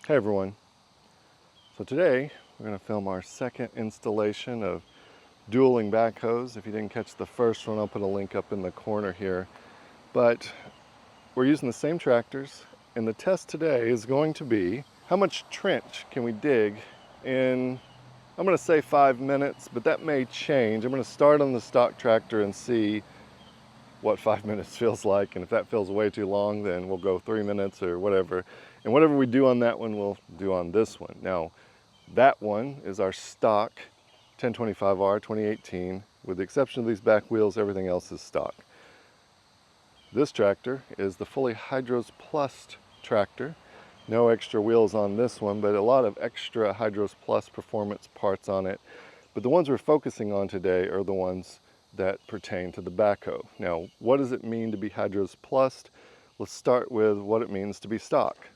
Hey everyone. So today we're going to film our second installation of Dueling Backhoes. If you didn't catch the first one, I'll put a link up in the corner here. But we're using the same tractors, and the test today is going to be how much trench can we dig in, I'm going to say 5 minutes, but that may change. I'm going to start on the stock tractor and see what 5 minutes feels like, and if that feels way too long, then we'll go 3 minutes or whatever. And whatever we do on that one, we'll do on this one. Now, that one is our stock 1025R 2018. With the exception of these back wheels, everything else is stock. This tractor is the fully Hydros Plus tractor. No extra wheels on this one, but a lot of extra Hydros Plus performance parts on it. But the ones we're focusing on today are the ones that pertain to the backhoe. Now, what does it mean to be Hydros Plus? Let's start with what it means to be stock.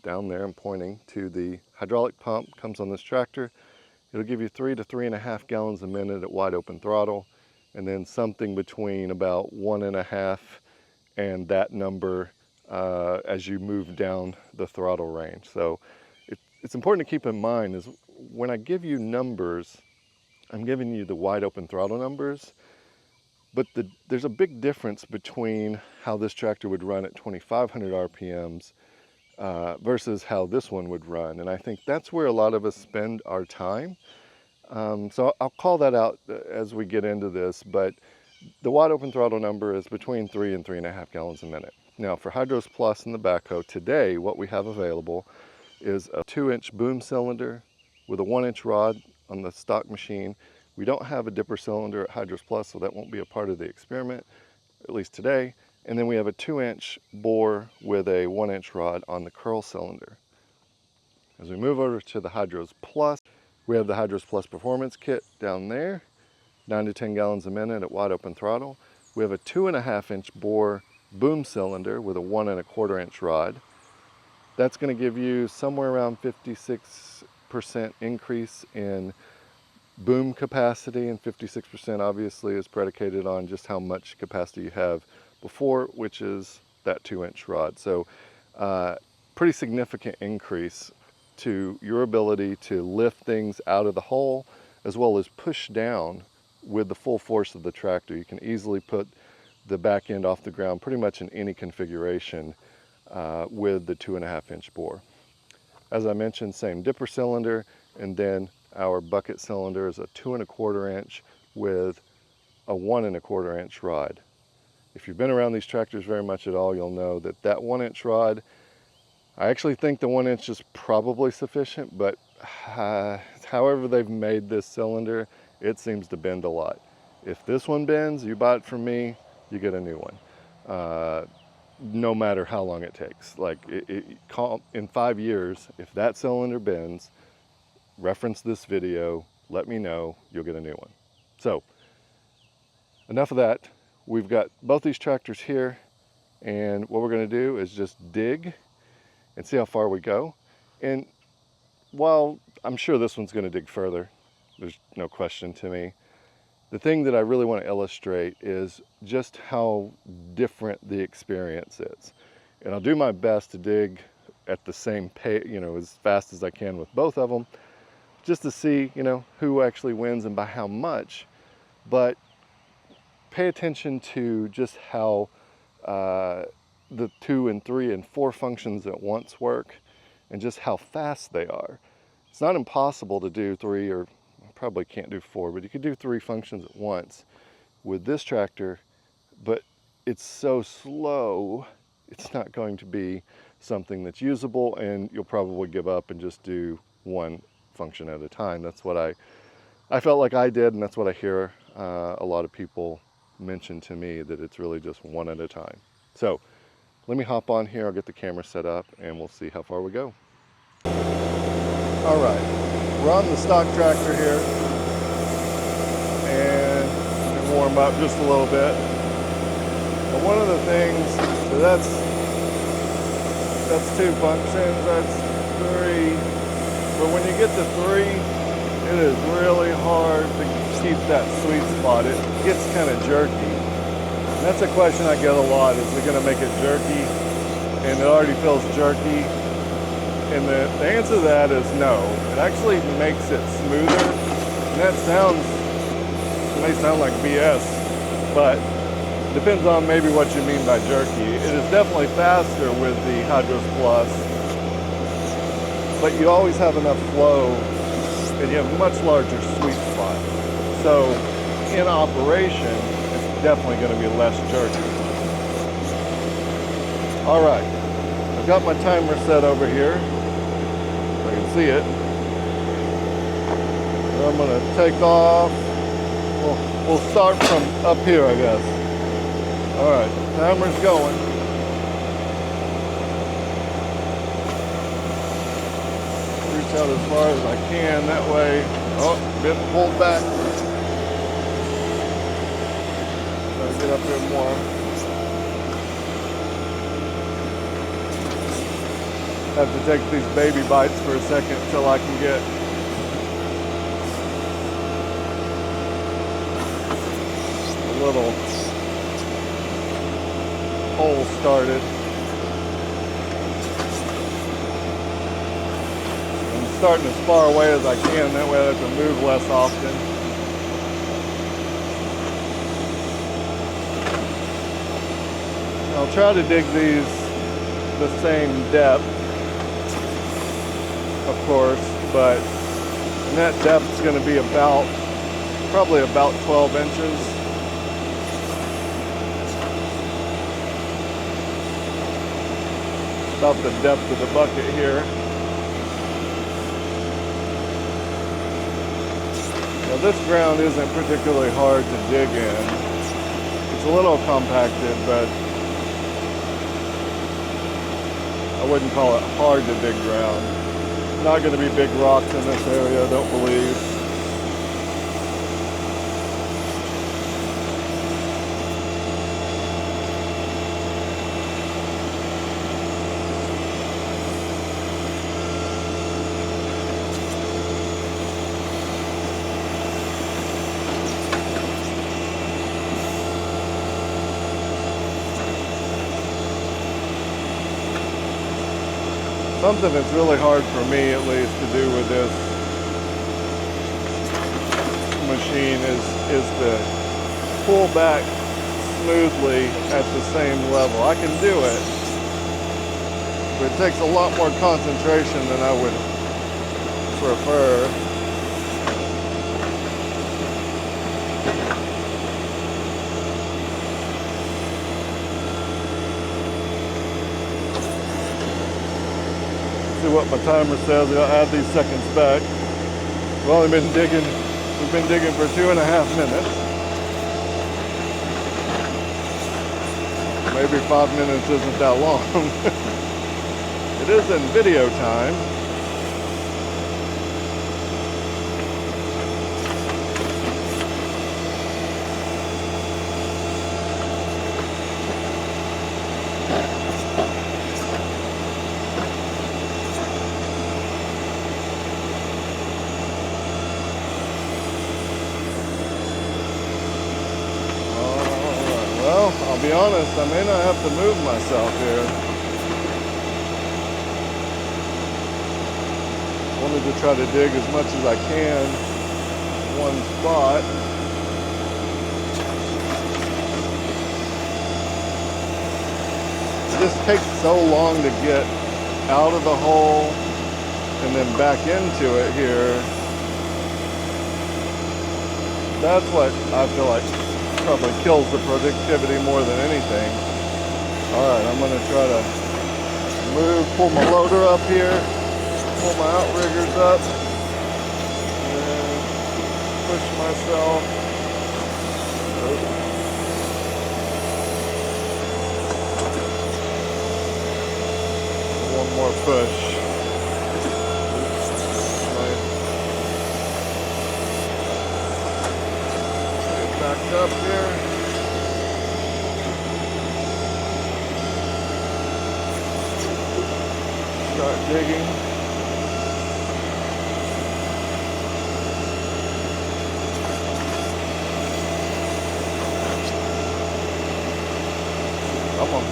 Down there, I'm pointing to the hydraulic pump, comes on this tractor. It'll give you 3 to 3.5 gallons a minute at wide open throttle, and then something between about 1.5 and that number as you move down the throttle range. So it's important to keep in mind is when I give you numbers, I'm giving you the wide open throttle numbers, but there's a big difference between how this tractor would run at 2,500 RPMs versus how this one would run. And I think that's where a lot of us spend our time. So I'll call that out as we get into this, but the wide open throttle number is between 3 and 3.5 gallons a minute. Now for Hydros Plus and the backhoe, today what we have available is a 2-inch boom cylinder with a 1-inch rod on the stock machine. We don't have a dipper cylinder at Hydros Plus, so that won't be a part of the experiment, at least today. And then we have a 2-inch bore with a 1-inch rod on the curl cylinder. As we move over to the Hydros Plus, we have the Hydros Plus Performance Kit down there, 9 to 10 gallons a minute at wide open throttle. We have a 2.5-inch bore boom cylinder with a 1.25-inch rod. That's going to give you somewhere around 56% increase in boom capacity, and 56% obviously is predicated on just how much capacity you have before, which is that 2-inch rod. So pretty significant increase to your ability to lift things out of the hole as well as push down with the full force of the tractor. You can easily put the back end off the ground pretty much in any configuration with the 2.5-inch bore. As I mentioned, same dipper cylinder, and then our bucket cylinder is a 2.25-inch with a 1.25-inch rod. If you've been around these tractors very much at all, you'll know that that 1-inch rod, I actually think the 1-inch is probably sufficient, but however they've made this cylinder, it seems to bend a lot. If this one bends, you buy it from me, you get a new one. No matter how long it takes. Like in 5 years, if that cylinder bends, reference this video, let me know, you'll get a new one. So enough of that. We've got both these tractors here, and what we're going to do is just dig and see how far we go. And while I'm sure this one's going to dig further, there's no question to me, the thing that I really want to illustrate is just how different the experience is. And I'll do my best to dig at the same pace, as fast as I can with both of them, just to see, who actually wins and by how much. But pay attention to just how the 2 and 3 and 4 functions at once work, and just how fast they are. It's not impossible to do 3, or probably can't do 4, but you could do 3 functions at once with this tractor, but it's so slow, it's not going to be something that's usable, and you'll probably give up and just do 1 function at a time. That's what I felt like I did, and that's what I hear a lot of people mention to me, that it's really just 1 at a time. So let me hop on here, I'll get the camera set up, and we'll see how far we go. All right, we're on the stock tractor here, and let me warm up just a little bit. But one of the things, so that's 2 functions, that's 3. But when you get to 3, it is really hard to keep that sweet spot. It gets kind of jerky. And that's a question I get a lot, is it going to make it jerky? And it already feels jerky. And the answer to that is no. It actually makes it smoother. And that may sound like BS, but depends on maybe what you mean by jerky. It is definitely faster with the Hydros Plus, but you always have enough flow and you have a much larger sweet spot. So in operation, it's definitely going to be less jerky. All right, I've got my timer set over here. I can see it. And I'm going to take off. We'll start from up here, I guess. All right, timer's going. Reach out as far as I can, that way. Oh, bit pulled back. Gotta get up here more. Have to take these baby bites for a second until I can get a little hole started. I'm starting as far away as I can, that way I have to move less often. I'll try to dig these the same depth, of course, but net depth is going to be probably about 12 inches. About the depth of the bucket here. Now this ground isn't particularly hard to dig in. It's a little compacted, but I wouldn't call it hard to dig ground. Not going to be big rocks in this area, I don't believe. Something that's really hard for me, at least, to do with this machine is to pull back smoothly at the same level. I can do it, but it takes a lot more concentration than I would prefer. See what my timer says. I'll add these seconds back. We've been digging for 2.5 minutes. Maybe 5 minutes isn't that long. It is in video time. I'll be honest, I may not have to move myself here. Wanted to try to dig as much as I can in one spot. It just takes so long to get out of the hole and then back into it here. That's what I feel like probably kills the productivity more than anything. All right, I'm gonna try to pull my loader up here, pull my outriggers up, and push myself. One more push. Back up here. Start digging. Come on.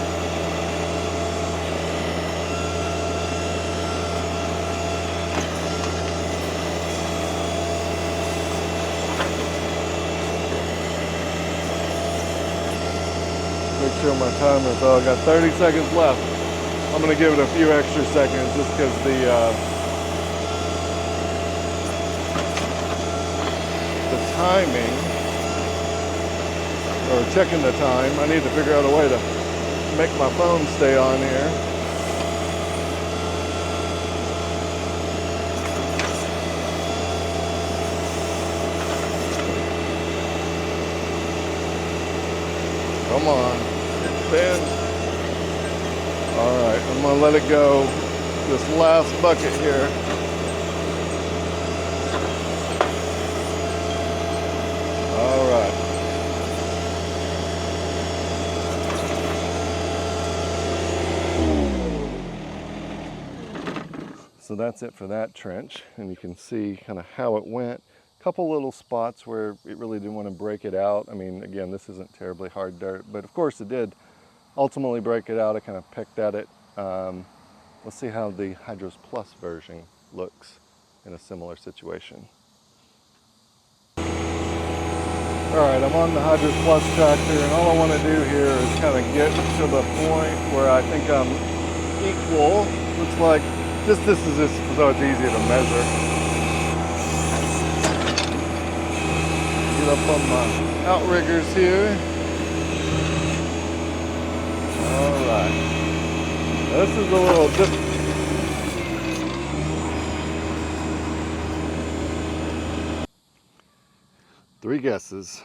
make sure my timer, so I got 30 seconds left. I'm gonna give it a few extra seconds just because the timing, or checking the time, I need to figure out a way to make my phone stay on here. Come on, spin. All right, I'm gonna let it go this last bucket here. All right. So that's it for that trench, and you can see kind of how it went. A couple little spots where it really didn't want to break it out. I mean, again, this isn't terribly hard dirt, but of course it did ultimately break it out. I kind of picked at it. Let's see how the Hydros Plus version looks in a similar situation. All right, I'm on the Hydros Plus tractor, and all I want to do here is kind of get to the point where I think I'm equal. Looks like this is just so it's easy to measure. Get up on my outriggers here. All right. This is a little different. Three guesses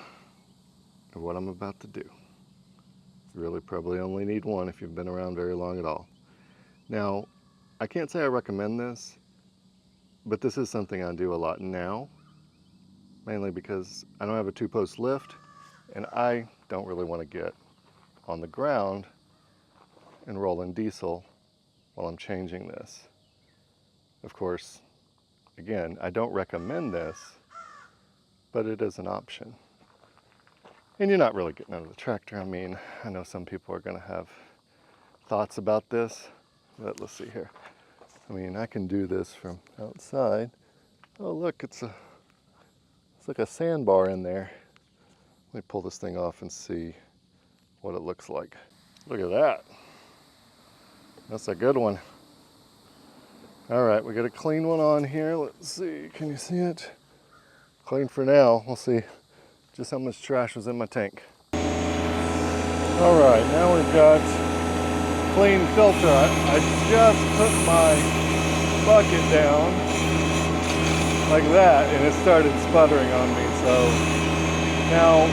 of what I'm about to do. You really probably only need one if you've been around very long at all. Now, I can't say I recommend this, but this is something I do a lot now, mainly because I don't have a two-post lift, and I don't really want to get on the ground and roll in diesel while I'm changing this. Of course, again, I don't recommend this, but it is an option. And you're not really getting out of the tractor. I mean, I know some people are going to have thoughts about this, but let's see here. I mean, I can do this from outside. Oh, look, it's like a sandbar in there. Let me pull this thing off and see what it looks like. Look at that. That's a good one. All right, we got a clean one on here. Let's see, can you see it? Clean for now. We'll see just how much trash was in my tank. All right, now we've got clean filter. I just put my bucket down like that, and it started sputtering on me. So now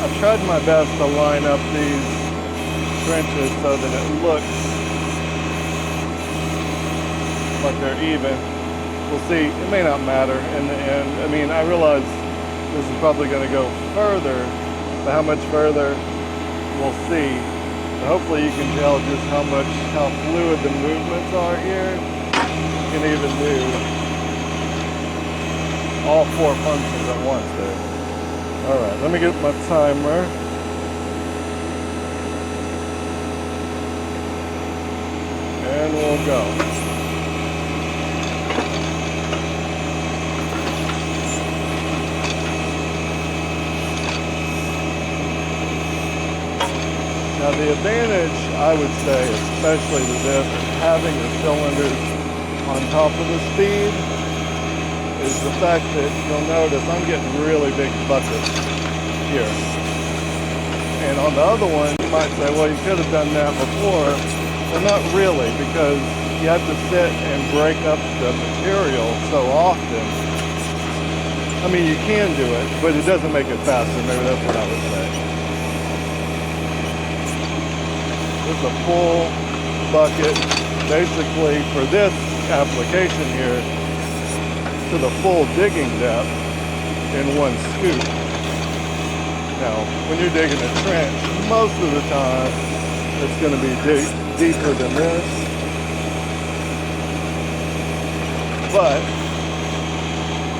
I've tried my best to line up these trenches so that it looks like they're even. We'll see. It may not matter in the end. I mean, I realize this is probably going to go further, but how much further, we'll see. But hopefully you can tell just how fluid the movements are here. You can even do all four functions at once there. All right, let me get my timer. And we'll go. Now the advantage, I would say, especially to this, having the cylinders on top of the speed, is the fact that you'll notice I'm getting really big buckets here. And on the other one, you might say, well, you could have done that before. Well, not really, because you have to sit and break up the material so often. I mean, you can do it, but it doesn't make it faster. Maybe that's what I would say. This is a full bucket, basically for this application here, to the full digging depth in one scoop. Now, when you're digging a trench, most of the time it's going to be deeper than this. But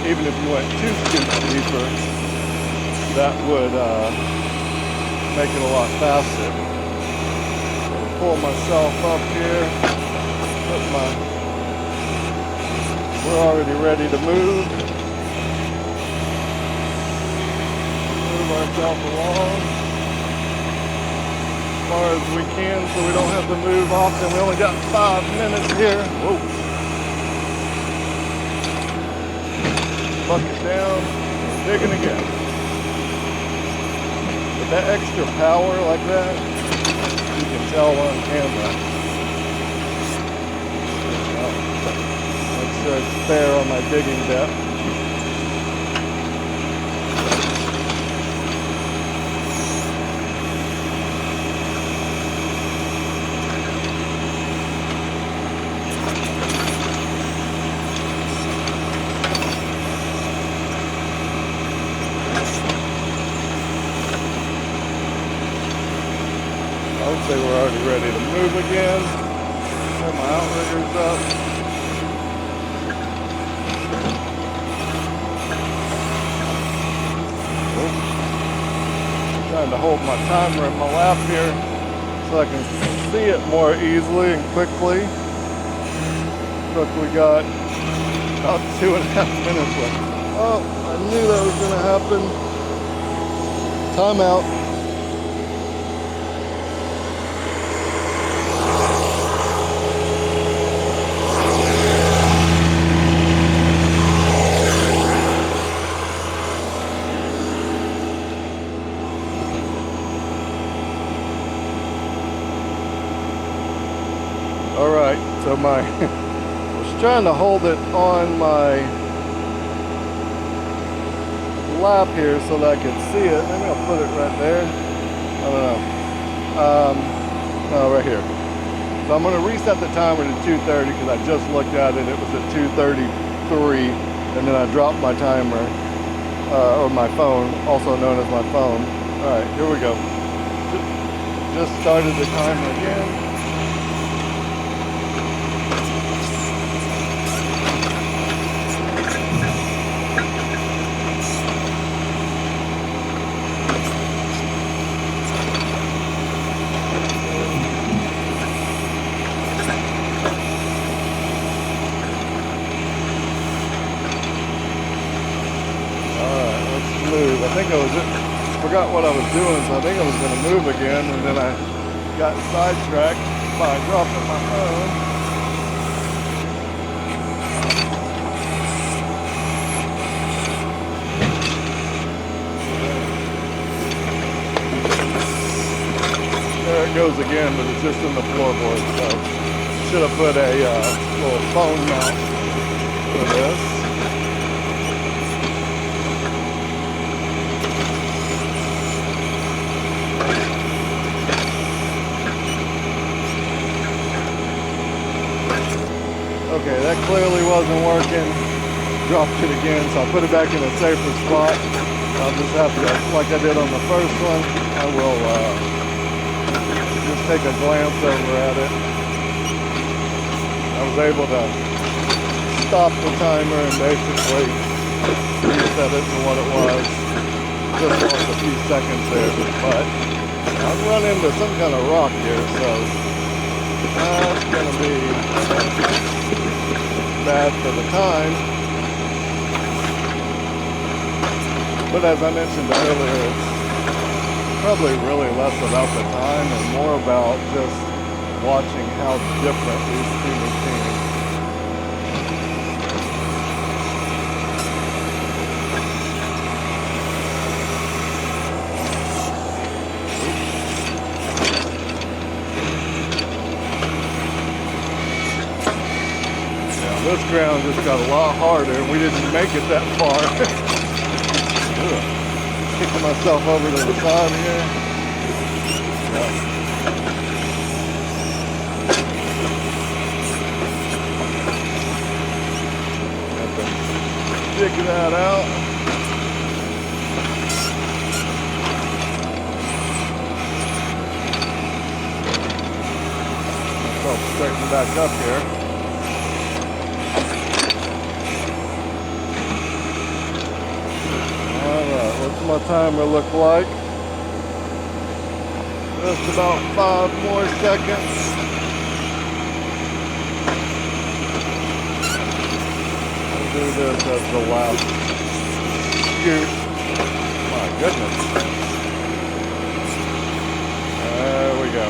even if you went 2 scoops deeper, that would make it a lot faster. Pull myself up here, we're already ready to move ourselves along. far as we can so we don't have to move often. We only got 5 minutes here. Whoa. Bucket down, digging again. With that extra power like that, you can tell on camera. Make sure it's fair on my digging depth. I would say we're already ready to move again. Pull my outriggers up. Trying to hold my timer in my lap here so I can see it more easily and quickly. Look, we got about 2.5 minutes left. Oh, I knew that was going to happen. Timeout. Alright, so I was trying to hold it on my lap here so that I could see it. Maybe I'll put it right there. I don't know. No, right here. So I'm going to reset the timer to 2:30 because I just looked at it. It was at 2:33 and then I dropped my timer, or my phone, also known as my phone. Alright, here we go. Just started the timer again. I think I forgot what I was doing, so I think I was going to move again, and then I got sidetracked by dropping my phone. There it goes again, but it's just in the floorboard, so should have put a little phone mount for this. Okay, that clearly wasn't working. Dropped it again, so I'll put it back in a safer spot. I'll just have to, like I did on the first one, I will just take a glance over at it. I was able to stop the timer and basically reset it to what it was. Just lost a few seconds there, but I've run into some kind of rock here, so that's going to be bad for the time. But as I mentioned earlier, it's probably really less about the time and more about just watching how different these two machines. This ground just got a lot harder and we didn't make it that far. Kicking myself over to the side here. Yeah. Have to dig that out. I'll straighten back up here. What's my timer look like? Just about 5 more seconds. I'll do this as the last scoop. My goodness. There we go.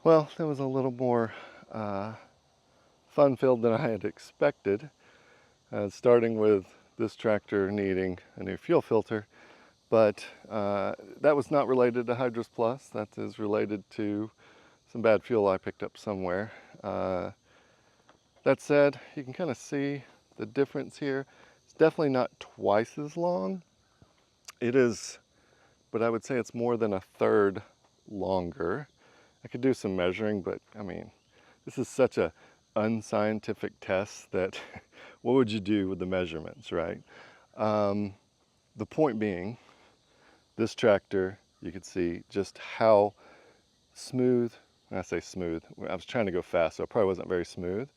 Well, that was a little more fun-filled than I had expected, starting with this tractor needing a new fuel filter, but that was not related to Hydros Plus. That is related to some bad fuel I picked up somewhere. That said, you can kind of see the difference here. It's definitely not twice as long. It is, but I would say it's more than a third longer. I could do some measuring, but I mean, this is such a unscientific test that what would you do with the measurements, right? The point being, this tractor, you could see just how smooth, when I say smooth, I was trying to go fast, so it probably wasn't very smooth,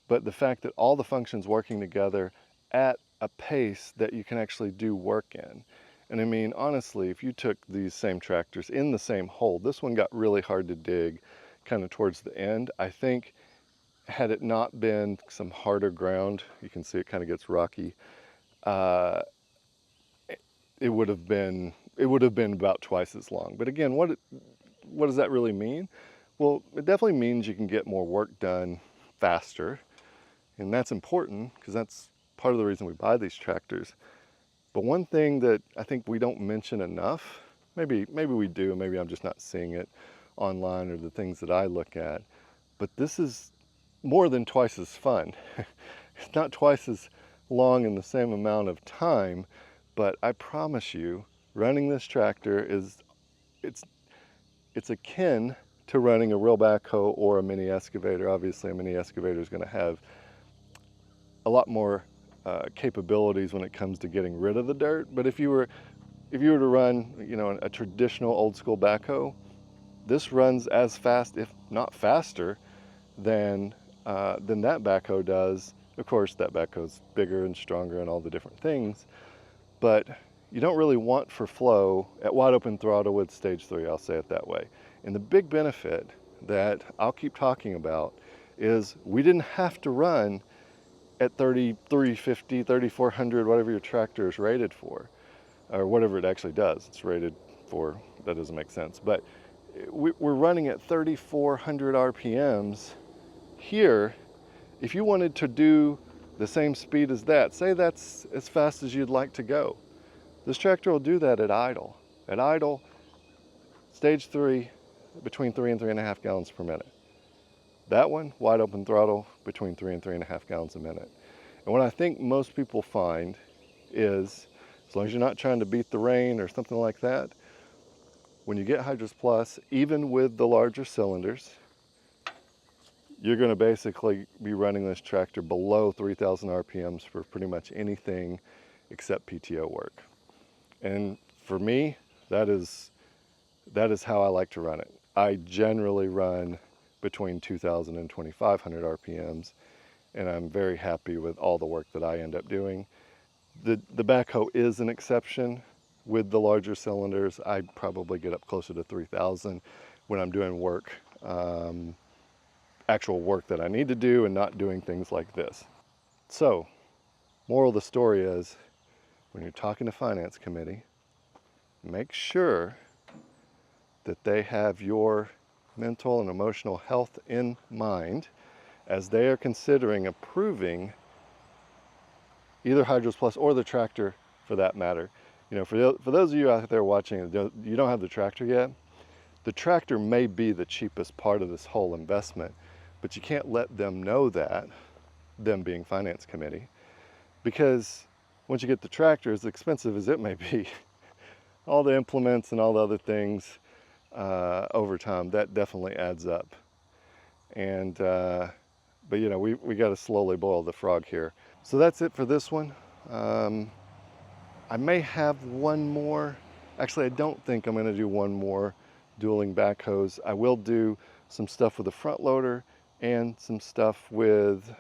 but the fact that all the functions working together at a pace that you can actually do work in. And I mean, honestly, if you took these same tractors in the same hole, this one got really hard to dig kind of towards the end. I think had it not been some harder ground, you can see it kind of gets rocky, it would have been about twice as long. But again, what does that really mean? Well, it definitely means you can get more work done faster, and that's important because that's part of the reason we buy these tractors. But one thing that I think we don't mention enough, maybe we do, maybe I'm just not seeing it online or the things that I look at, but this is more than twice as fun. It's not twice as long in the same amount of time, but I promise you, running this tractor it's akin to running a real backhoe or a mini excavator. Obviously, a mini excavator is going to have a lot more capabilities when it comes to getting rid of the dirt. But if you were to run, you know, a traditional old school backhoe, this runs as fast, if not faster, than that backhoe does. Of course, that backhoe's bigger and stronger and all the different things, but you don't really want for flow at wide open throttle with stage 3, I'll say it that way. And the big benefit that I'll keep talking about is we didn't have to run at 3350, 3400, whatever your tractor is rated for, or whatever it actually does. It's rated for, that doesn't make sense, but we're running at 3400 RPMs here. If you wanted to do the same speed as that, say that's as fast as you'd like to go, this tractor will do that at idle. At idle, stage 3, between 3 and 3.5 gallons per minute. That one, wide open throttle, between 3 and 3.5 gallons a minute. And what I think most people find is, as long as you're not trying to beat the rain or something like that, when you get Hydros Plus, even with the larger cylinders, you're going to basically be running this tractor below 3,000 RPMs for pretty much anything except PTO work. And for me, that is how I like to run it. I generally run between 2,000 and 2,500 RPMs, and I'm very happy with all the work that I end up doing. The backhoe is an exception. With the larger cylinders, I probably get up closer to 3,000 when I'm doing work, actual work that I need to do and not doing things like this. So, moral of the story is, when you're talking to finance committee, make sure that they have your mental and emotional health in mind as they are considering approving either Hydros Plus or the tractor for that matter. You know, for those of you out there watching, you don't have the tractor yet, the tractor may be the cheapest part of this whole investment, but you can't let them know that, them being finance committee, because once you get the tractor, as expensive as it may be, all the implements and all the other things over time, that definitely adds up. And but you know, we got to slowly boil the frog here. So that's it for this one. I may have one more. Actually, I don't think I'm going to do one more dueling backhoes. I will do some stuff with the front loader and some stuff with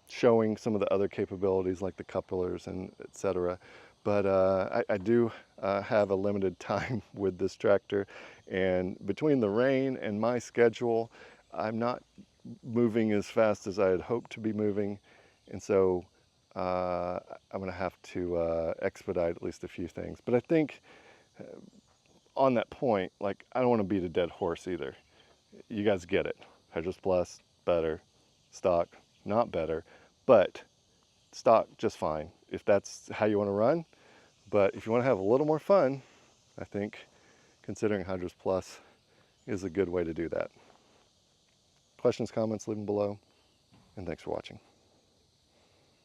showing some of the other capabilities like the couplers and etc. But I do have a limited time with this tractor, and between the rain and my schedule, I'm not moving as fast as I had hoped to be moving, and so I'm going to have to expedite at least a few things. But I think on that point, like, I don't want to beat a dead horse either. You guys get it. Hydros Plus, better. Stock, not better. But stock, just fine, if that's how you want to run. But if you want to have a little more fun, I think considering Hydros Plus is a good way to do that. Questions, comments, leave them below. And thanks for watching.